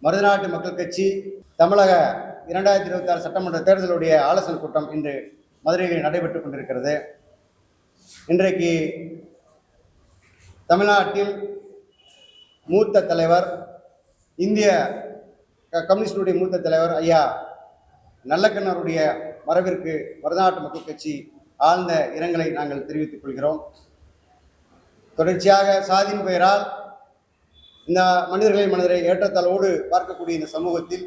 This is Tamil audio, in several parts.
மருதநாட்டு மக்கள் கட்சி தமிழக 2026 சட்டமன்ற தேர்தலுடைய ஆலோசனை கூட்டம் இன்று மதுரையில் நடைபெற்றுக் கொண்டிருக்கிறது. இன்றைக்கு தமிழ்நாட்டில் மூத்த தலைவர், இந்திய கம்யூனிஸ்டுடைய மூத்த தலைவர் ஐயா நல்லக்கண்ணருடைய மறைவிற்கு மருதநாட்டு மக்கள் கட்சி ஆழ்ந்த இரங்கலை நாங்கள் தெரிவித்துக் கொள்கிறோம். தொடர்ச்சியாக சாதியின் பெயரால் இந்த மனிதர்களின் மனிதரை ஏற்றத்தாழ்வோடு பார்க்கக்கூடிய இந்த சமூகத்தில்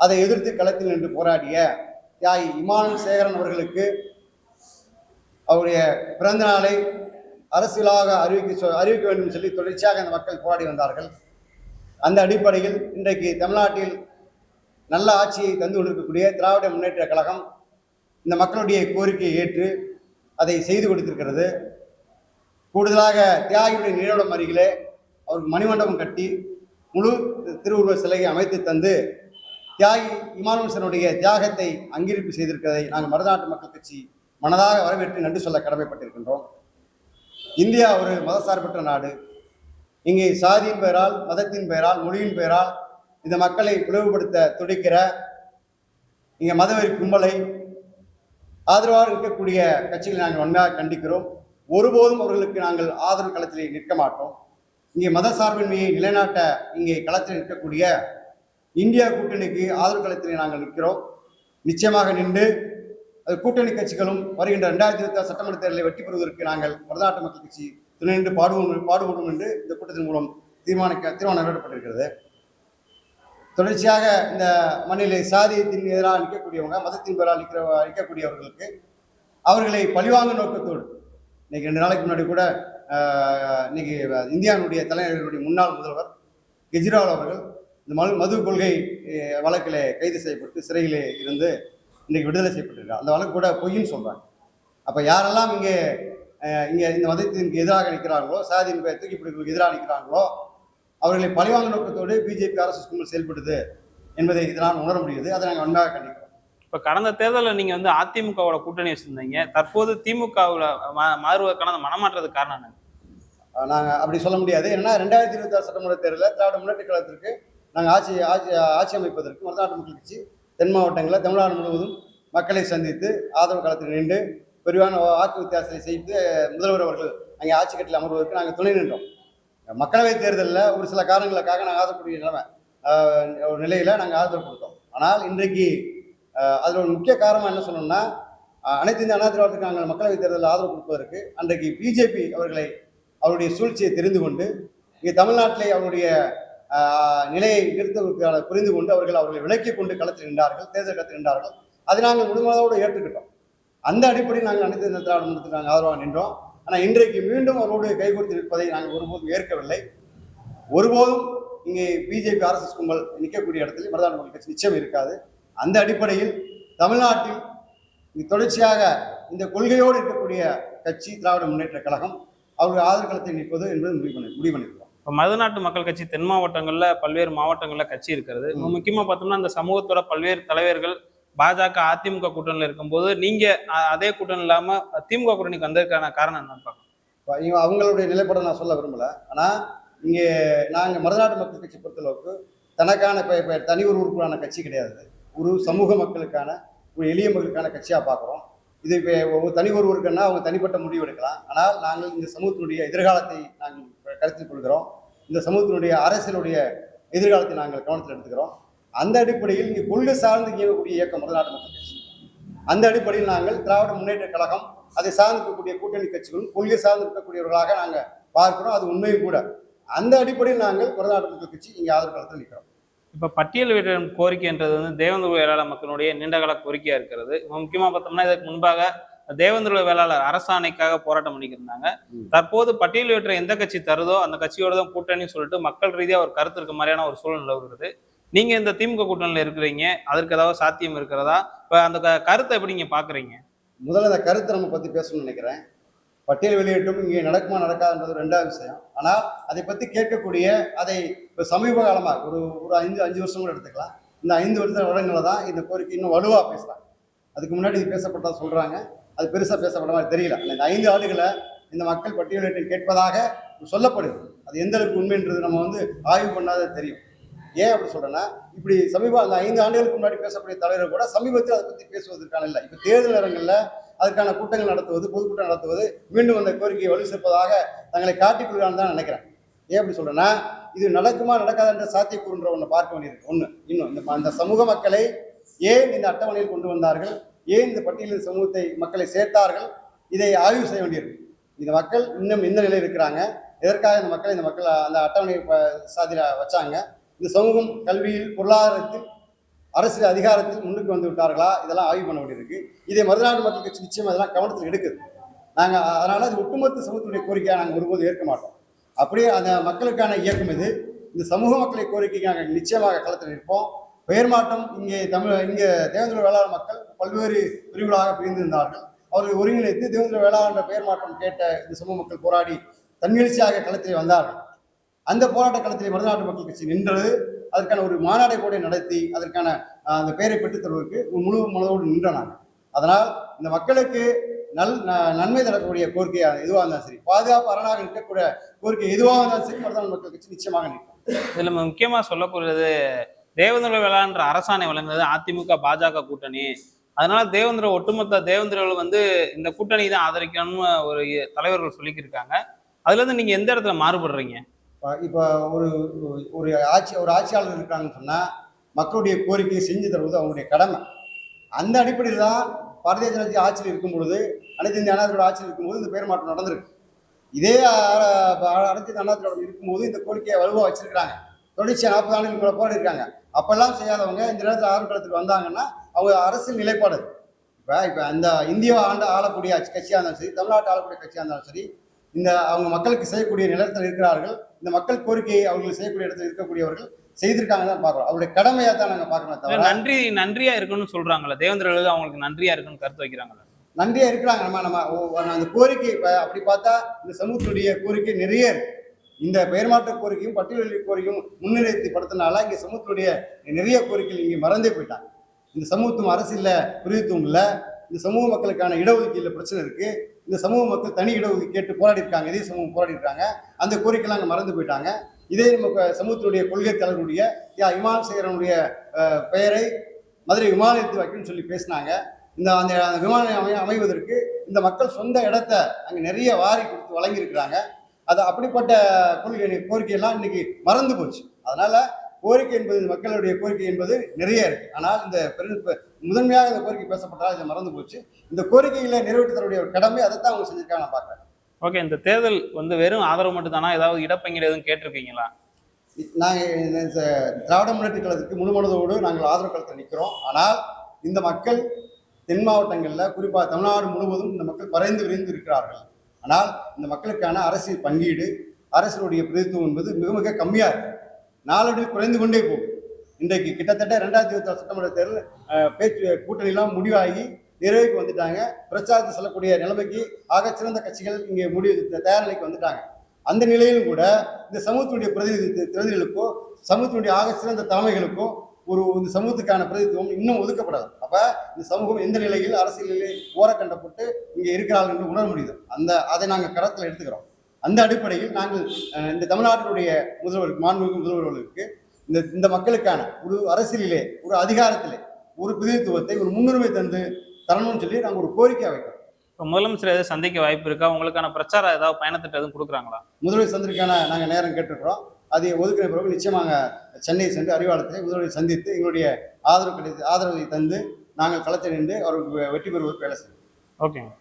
அதை எதிர்த்து களத்தில் நின்று போராடிய தியாகி இமானுவேல் சேகரன் அவர்களுக்கு அவருடைய பிறந்த நாளை அரசியலாக அறிவிக்க வேண்டும் சொல்லி தொடர்ச்சியாக இந்த மக்கள் போராடி வந்தார்கள். அந்த அடிப்படையில் இன்றைக்கு தமிழ்நாட்டில் நல்ல ஆட்சியை தந்து கொண்டிருக்கக்கூடிய திராவிட முன்னேற்ற கழகம் இந்த மக்களுடைய கோரிக்கையை ஏற்று அதை செய்து கொடுத்திருக்கிறது. கூடுதலாக தியாகிகளுடைய நினைவிடம் அருகிலே அவருக்கு மணிமண்டபம் கட்டி முழு திருவுருவ சிலையை அமைத்து தந்து தியாகி இமானுவேல் தியாகத்தை அங்கீகரிப்பு செய்திருக்கிறதை நாங்கள் மருதநாட்டு மக்கள் கட்சி மனதாக வரவேற்று நன்றி சொல்ல கடமைப்பட்டிருக்கின்றோம். இந்தியா ஒரு மதசார்பற்ற நாடு. இங்கே சாதியின் பெயரால், மதத்தின் பெயரால், மொழியின் பெயரால் இந்த மக்களை பிளவுபடுத்த துடிக்கிற இங்கே மதவெறி கும்பலை ஆதரவாக இருக்கக்கூடிய கட்சிகளை நாங்கள் வன்மையாக கண்டிக்கிறோம். ஒருபோதும் அவர்களுக்கு நாங்கள் ஆதரவு களத்திலே நிற்க மாட்டோம். இங்கே மத சார்பின்மையை நிலைநாட்ட இங்கே களத்தில் நிற்கக்கூடிய இந்தியா கூட்டணிக்கு ஆதரவு களத்திலே நாங்கள் நிற்கிறோம். நிச்சயமாக நின்று அது கூட்டணி கட்சிகளும் வருகின்ற 2026 சட்டமன்ற தேர்தலை வெற்றி பெறுவதற்கு நாங்கள் மருதநாட்டு மக்கள் கட்சி துணை நின்று பாடுபடும் என்று இந்த கூட்டத்தின் மூலம் தீர்மானம் நிறைவேற்றப்பட்டிருக்கிறது. தொடர்ச்சியாக இந்த மண்ணிலே சாதியத்தின் எதிராக நிற்கக்கூடியவங்க, மதத்தின் பெயரால் நிற்கக்கூடியவர்களுக்கு அவர்களை பழிவாங்க நோக்கத்தோடு இன்னைக்கு 2 நாளைக்கு முன்னாடி கூட இன்னைக்கு இந்தியாவுடைய தலைவர்களுடைய முன்னாள் முதல்வர் கெஜ்ரிவால் அவர்கள் இந்த மது கொள்கை வழக்கில் கைது செய்யப்பட்டு சிறையிலே இருந்து இன்றைக்கு விடுதலை செய்யப்பட்டிருக்கார். அந்த வழக்கு கூட பொய்ன்னு சொல்கிறாங்க. அப்போ யாரெல்லாம் இங்கே இந்த மதத்திற்கு எதிராக நிற்கிறாங்களோ, சாதியின் தூக்கி பிடிக்கிறதுக்கு எதிராக நிற்கிறாங்களோ அவர்களை பழிவாங்க நோக்கத்தோடு பிஜேபி அரசு கும்பல் செயல்படுது என்பதை இதனால் உணர முடியுது. அதை நாங்கள் ஒன்றாக கண்டிக்கிறோம். இப்போ கடந்த தேர்தலில் நீங்கள் வந்து அதிமுகவோட கூட்டணி வச்சுருந்தீங்க. தற்போது திமுகவில் மாறுவதற்கான மனமாற்றத்துக்கு காரணம் என்ன? நாங்கள் அப்படி சொல்ல முடியாது. ஏன்னா 2026 சட்டமன்ற தேர்தலில் திராவிட முன்னேற்ற கழகத்திற்கு நாங்கள் ஆட்சி அமைப்பதற்கு மருதநாட்டு மக்கள் கட்சி தென் மாவட்டங்களில் தமிழ்நாடு முழுவதும் மக்களை சந்தித்து ஆதரவு களத்தில் நின்று பெரிவான வாக்கு வித்தியாசத்தை செய்து முதல்வர் அவர்கள் அங்கே ஆட்சி கட்டில் அமர்வதற்கு நாங்கள் துணை நின்றோம். மக்களவைத் தேர்தலில் ஒரு சில காரணங்களுக்காக நாங்கள் ஆதரக்கூடிய ஒரு நிலையில் நாங்கள் ஆதரவு கொடுத்தோம். ஆனால் இன்றைக்கு அதில் ஒரு முக்கிய காரணம் என்ன சொல்லணும்னா, அனைத்து இந்திய அண்ணா திராவிடத்துக்கு நாங்கள் மக்களவைத் தேர்தலில் ஆதரவு கொடுப்பதற்கு அன்றைக்கு பிஜேபி அவருடைய சூழ்ச்சியை தெரிந்து கொண்டு இங்கே தமிழ்நாட்டிலே அவருடைய நிலையை நிறுத்துவதற்கான புரிந்து கொண்டு அவர்களை விலக்கி கொண்டு களத்தில் நின்றார்கள், தேர்தல் களத்தில் நின்றார்கள். அதை நாங்கள் முழுமையோடு ஏற்றுக்கிட்டோம். அந்த அடிப்படையில் நாங்கள் அனைத்து இந்த திராவிட முன்னேற்றத்துக்கு நாங்கள் ஆதரவாக நின்றோம். ஆனால் இன்றைக்கு மீண்டும் அவரோடு கைகோர்த்து நிற்பதை நாங்கள் ஒருபோதும் ஏற்கவில்லை. ஒருபோதும் இங்கே பிஜேபி ஆர்எஸ்எஸ் கும்பல் நிற்கக்கூடிய இடத்துல மருதநாட்டு மக்கள் கட்சி நிச்சயம் இருக்காது. அந்த அடிப்படையில் தமிழ்நாட்டில் தொடர்ச்சியாக இந்த கொள்கையோடு இருக்கக்கூடிய கட்சி திராவிட முன்னேற்ற கழகம் அவருடைய ஆதரவு களத்தில் நிற்பது என்பது முடிவு பண்ணியிருக்கோம். இப்போ மருதநாட்டு மக்கள் கட்சி தென் மாவட்டங்களில் பல்வேறு மாவட்டங்களில் கட்சி இருக்கிறது. முக்கியமாக பார்த்தோம்னா இந்த சமூகத்தோட பல்வேறு தலைவர்கள் பாஜக அதிமுக கூட்டணியில் இருக்கும்போது நீங்கள் அதே கூட்டணி இல்லாமல் திமுக கூட்டணிக்கு வந்ததுக்கான காரணம் என்னன்னு பார்க்கணும். அவங்களுடைய நிலைப்பாடை நான் சொல்ல விரும்பலை. ஆனால் இங்கே நாங்கள் மருதநாட்டு மக்கள் கட்சி பொறுத்தளவுக்கு தனக்கான இப்போ தனி ஒரு உறுப்பினரான கட்சி கிடையாது. ஒரு சமூக மக்களுக்கான, ஒரு எளிய மக்களுக்கான கட்சியாக பார்க்குறோம். இது இப்போ தனி ஒருவருக்குன்னா அவங்க தனிப்பட்ட முடிவு எடுக்கலாம். ஆனால் நாங்கள் இந்த சமூகத்தினுடைய எதிர்காலத்தை நாங்கள் கருத்தில் கொள்கிறோம். இந்த சமூகத்தினுடைய அரசியலுடைய எதிர்காலத்தை நாங்கள் கவனத்தில் எடுத்துக்கிறோம். அந்த அடிப்படையில் இங்கே கொள்கை சார்ந்து இயங்கக்கூடிய இயக்கம் மருதநாட்டு மக்கள் கட்சி. அந்த அடிப்படையில் நாங்கள் திராவிட முன்னேற்ற கழகம், அதை சார்ந்து இருக்கக்கூடிய கூட்டணி கட்சிகளும் கொள்கை சார்ந்து இருக்கக்கூடியவர்களாக நாங்கள் பார்க்கிறோம். அது உண்மையும் கூட. அந்த அடிப்படையில் நாங்கள் மருதநாட்டு மக்கள் கட்சி இங்கே ஆதரவு களத்தில் நிற்கிறோம். இப்போ பட்டியல் வீட்டின் கோரிக்கைன்றது வந்து தேவேந்திர வேளாளர் மக்களுடைய நீண்டகால கோரிக்கையாக இருக்கிறது. முக்கியமாக பார்த்தோம்னா இதற்கு முன்பாக தேவேந்திர வேளாளர் அரசாணைக்காக போராட்டம் பண்ணிக்கிருந்தாங்க. தற்போது பட்டியல் வீட்டை எந்த கட்சி தருதோ அந்த கட்சியோட தான் கூட்டணின்னு சொல்லிட்டு மக்கள் ரீதியாக ஒரு கருத்து இருக்க மாதிரியான ஒரு சூழல் நிலவுகிறது. நீங்கள் இந்த திமுக கூட்டணியில் இருக்கிறீங்க, அதற்கு ஏதாவது சாத்தியம் இருக்கிறதா? இப்போ அந்த கருத்தை எப்படி நீங்கள் பார்க்குறீங்க? முதல்ல அந்த கருத்தை நம்ம பற்றி பேசணும்னு நினைக்கிறேன். பட்டியல் வெளியிட்டும் இங்கே நடக்குமா நடக்காதுன்றது 2வது விஷயம். ஆனால் அதை பற்றி கேட்கக்கூடிய அதை இப்போ சமீப காலமாக ஒரு 5 வருஷம் கூட எடுத்துக்கலாம். இந்த 5 வருடங்களில் தான் இந்த கோரிக்கை இன்னும் வலுவாக பேசுகிறாங்க. அதுக்கு முன்னாடி இது பேசப்பட்டா சொல்கிறாங்க, அது பெருசாக பேசப்பட்ட மாதிரி தெரியல. இந்த 5 ஆண்டுகளை இந்த மக்கள் பட்டியலிட்டு கேட்பதாக சொல்லப்படுது. அது எந்த அளவுக்கு உண்மைன்றது நம்ம ஆய்வு பண்ணாத தெரியும். ஏன் அப்படி சொல்றேன்னா, இப்படி அந்த 5 ஆண்டுகளுக்கு முன்னாடி பேசக்கூடிய தலைவர்கள் கூட சமீபத்தில் அதை பற்றி பேசுவதற்கான இல்லை. இப்போ தேர்தல் நேரங்களில் அதற்கான கூட்டங்கள் நடத்துவது, பொதுக்கூட்டம் நடத்துவது, மீண்டும் அந்த கோரிக்கையை வலு சேர்ப்பதாக தங்களை காட்டிக் கொள்கிறான்னு தான் நினைக்கிறேன். ஏன் அப்படி சொல்றேன்னா, இது நடக்குமா நடக்காதுன்ற சாத்தியக்கூறுன்ற ஒன்று பார்க்க வேண்டியிருக்கு. இன்னும் அந்த சமூக மக்களை ஏன் இந்த அட்டவணையில் கொண்டு வந்தார்கள், ஏன் இந்த பட்டியலின் சமூகத்தை மக்களை சேர்த்தார்கள், இதை ஆய்வு செய்ய வேண்டியிருக்கு. இந்த மக்கள் இன்னும் எந்த நிலையில் இருக்கிறாங்க, எதற்காக இந்த மக்கள் அந்த அட்டவணை சாதியில் வச்சாங்க, இந்த சமூகம் கல்வியில், பொருளாதாரத்தில், அரசியல் அதிகாரத்தில் முன்னுக்கு வந்து விட்டார்களா, இதெல்லாம் ஆய்வு பண்ண வேண்டியிருக்கு. இதை மருதநாட்டு மக்கள் கட்சி நிச்சயம் அதெல்லாம் கவனத்தில் எடுக்குது. நாங்கள் அதனால அது ஒட்டுமொத்த சமூகத்துடைய கோரிக்கையை நாங்கள் ஒருபோது ஏற்க மாட்டோம். அப்படியே அந்த மக்களுக்கான இயக்கம் இது. இந்த சமூக மக்களை கோரிக்கைக்கு நாங்கள் நிச்சயமாக களத்தில் நிற்போம். பெயர் மாற்றம் இங்கே தேவேந்திர வேளாளர் மக்கள் பல்வேறு பிரிவுகளாக பிரிந்திருந்தார்கள். அவர்கள் ஒருங்கிணைத்து தேவேந்திர வேளாளர் என்ற பெயர் மாற்றம் கேட்ட இந்த சமூக மக்கள் போராடி தன்னெழுச்சியாக களத்திலே வந்தார்கள். அந்த போராட்ட களத்திலே மருதநாட்டு மக்கள் கட்சி நின்றது. அதற்கான ஒரு மாநாடை கூட நடத்தி அதற்கான அந்த பெயரை பெற்றுத் தருவதற்கு முழு மனதோடு நின்றனாங்க. அதனால் இந்த மக்களுக்கு நன்மை தரக்கூடிய கோரிக்கை எதுவாக இருந்தாலும் சரி, பாதுகாப்பு அரணாக நிற்கக்கூடிய கோரிக்கை எதுவாக இருந்தாலும் சரி, மருதநாட்டு மக்கள் கட்சி நிச்சயமாக நிற்கும். இதுல முக்கியமா சொல்லக்கூடியது, தேவேந்திர வேளாண்ன்ற அரசாணை வழங்குறது அதிமுக பாஜக கூட்டணி. அதனால ஒட்டுமொத்த தேவேந்திரர்கள் இந்த கூட்டணி தான் ஆதரிக்கணும்னு ஒரு தலைவர்கள் சொல்லிக்கிருக்காங்க. அதுல இருந்து நீங்க எந்த இடத்துல மாறுபடுறீங்க? இப்போ ஒரு ஆட்சியாளர் இருக்காங்கன்னு சொன்னா மக்களுடைய கோரிக்கையை செஞ்சு தருவது அவங்களுடைய கடமை. அந்த அடிப்படையில் தான் பாரதிய ஜனதா ஆட்சியில் இருக்கும் பொழுது, அனைத்து இந்திய அண்ணா திராவிட ஆட்சியில் இருக்கும்போது இந்த பெயர் மாற்றம் நடந்திருக்கு. இதே அனைத்து இந்திய அண்ணா திராவிட இருக்கும்போது இந்த கோரிக்கையை வலுவாக வச்சிருக்கிறாங்க. தொடர்ச்சியாக 40 ஆண்டுகளுக்கு மேலே போராடி இருக்காங்க. அப்பெல்லாம் செய்யாதவங்க இந்த நேரத்தில் ஆர்வலத்துக்கு வந்தாங்கன்னா அவங்க அரசியல் நிலைப்பாடு. இப்போ அந்த இந்தியா ஆளக்கூடிய கட்சியாக இருந்தாலும் சரி, தமிழ்நாட்டு ஆளக்கூடிய கட்சியாக இருந்தாலும் சரி, அவங்க மக்களுக்கு செய்யக்கூடிய நிலத்தில் இருக்கிறார்கள். இந்த மக்கள் கோரிக்கையை அவர்கள் செய்யக்கூடிய இடத்துல இருக்கக்கூடியவர்கள் செய்திருக்காங்க தான் பார்க்குறோம். அவருடைய கடமையாக தான் நாங்கள் பார்க்கணும். தவிர நன்றியா இருக்குன்னு சொல்றாங்களா தேவேந்திரர்களுக்கு, அவங்களுக்கு நன்றியா இருக்குன்னு கருத்து வைக்கிறாங்களா? நன்றியா இருக்கிறாங்க. நம்ம அந்த கோரிக்கை அப்படி பார்த்தா இந்த சமூகத்துடைய கோரிக்கை நிறைய இருக்கு. இந்த பெயர் மாற்ற கோரிக்கையும் பட்டியலில் கோரிக்கையும் முன்னிறுத்தப்படுத்தினால இங்கே சமூகத்துடைய நிறைய கோரிக்கைகள் இங்கே மறந்தே போயிட்டாங்க. இந்த சமூகத்துவம் அரசியலில் பிரதித்துவம் இல்லை. இந்த சமூக மக்களுக்கான இடஒதுக்கீடுல பிரச்சனை இருக்கு. இந்த சமூக மக்கள் தனி இடஒதுக்கீடு கேட்டு போராடி இருக்காங்க. இதே சமூகம் போராடி இருக்காங்க. அந்த கோரிக்கைலாம் அங்கே மறந்து போயிட்டாங்க. இதே நம்ம சமூகத்தினுடைய கொள்கை தலைவருடைய இமான் சேகரனுடைய பெயரை மதுரை விமான நிலையத்தில் வைக்கணும்னு சொல்லி பேசினாங்க. அந்த விமான நிலையம் அமைவதற்கு இந்த மக்கள் சொந்த இடத்த அங்கே நிறைய வாரி கொடுத்து வழங்கியிருக்கிறாங்க. அது அப்படிப்பட்ட கோரிக்கையெல்லாம் இன்னைக்கு மறந்து போச்சு. அதனால கோரிக்கை என்பது, மக்களுடைய கோரிக்கை என்பது நிறைய இருக்கு. ஆனால் இந்த முதன்மையாக இந்த கோரிக்கை பேசப்பட்டால் இதை மறந்து போச்சு. இந்த கோரிக்கைகளை நிறைவேற்றி தரக்கூடிய ஒரு கடமை, அதைத்தான் அவங்க செஞ்சிருக்காங்க நான் பார்க்குறேன். ஓகே, இந்த தேர்தல் வெறும் ஆதரவு மட்டும் தானா? ஏதாவது இடப்பங்கீடு எதுவும் கேட்டிருக்கீங்களா? நாங்கள் திராவிட முன்னேற்ற கழகத்துக்கு முழு மனதோடு நாங்கள் ஆதரவு களத்தில் நிற்கிறோம். ஆனால் இந்த மக்கள் தென் மாவட்டங்களில், குறிப்பாக தமிழ்நாடு முழுவதும் இந்த மக்கள் பறைந்து விரைந்து இருக்கிறார்கள். ஆனால் இந்த மக்களுக்கான அரசியல் பங்கீடு, அரசியலுடைய பிரதித்துவம் என்பது மிக மிக கம்மியாக இருக்கு. நாளடைவில் குறைந்து கொண்டே போகும். இன்றைக்கு கிட்டத்தட்ட 2026 சட்டமன்ற தேர்தல் பேச்சு கூட்டணியெல்லாம் முடிவாகி நிறைவுக்கு வந்துட்டாங்க. பிரச்சாரத்தை செல்லக்கூடிய நிலைமைக்கு ஆகச்சிறந்த கட்சிகள் இங்கே தயார் நிலைக்கு வந்துட்டாங்க. அந்த நிலையிலும் கூட இந்த சமூகத்துடைய பிரதிநிதிகளுக்கோ, சமூகத்தினுடைய ஆகச்சிறந்த தலைமைகளுக்கோ இந்த சமூகத்துக்கான பிரதித்துவம் இன்னும் ஒதுக்கப்படாது. அப்ப இந்த சமூகம் எந்த நிலையில் அரசியலிலே ஓரக்கண்டப்பட்டு இங்கே இருக்கிறார்கள் என்று உணர முடியுது. அதை நாங்கள் கருத்தில் எடுத்துக்கிறோம். அந்த அடிப்படையில் நாங்கள் இந்த தமிழ்நாட்டினுடைய மாண்புமிகு முதல்வர்களுக்கு இந்த மக்களுக்கான ஒரு அரசியலிலே, ஒரு அதிகாரத்திலே ஒரு பிரதித்துவத்தை, ஒரு முன்னுரிமை தரணும்னு சொல்லி நாங்கள் ஒரு கோரிக்கை வைக்கிறோம். இப்போ முதலமைச்சர் எதாவது சந்திக்க வாய்ப்பு இருக்கா? உங்களுக்கான பிரச்சாரம் ஏதாவது பயணத்திட்ட எதுவும் கொடுக்குறாங்களா? முதல்வர் சந்திக்கான நாங்கள் நேரம் கேட்டிருக்கிறோம். அதை ஒதுக்கின பிறகு நிச்சயமாக சென்னை சென்று அறிவாலயத்திலே முதல்வரை சந்தித்து எங்களுடைய ஆதரவை தந்து நாங்கள் களத்தில் நின்று அவருக்கு வெற்றி பெறுவதற்கு வேலை செய்வோம். ஓகேங்க.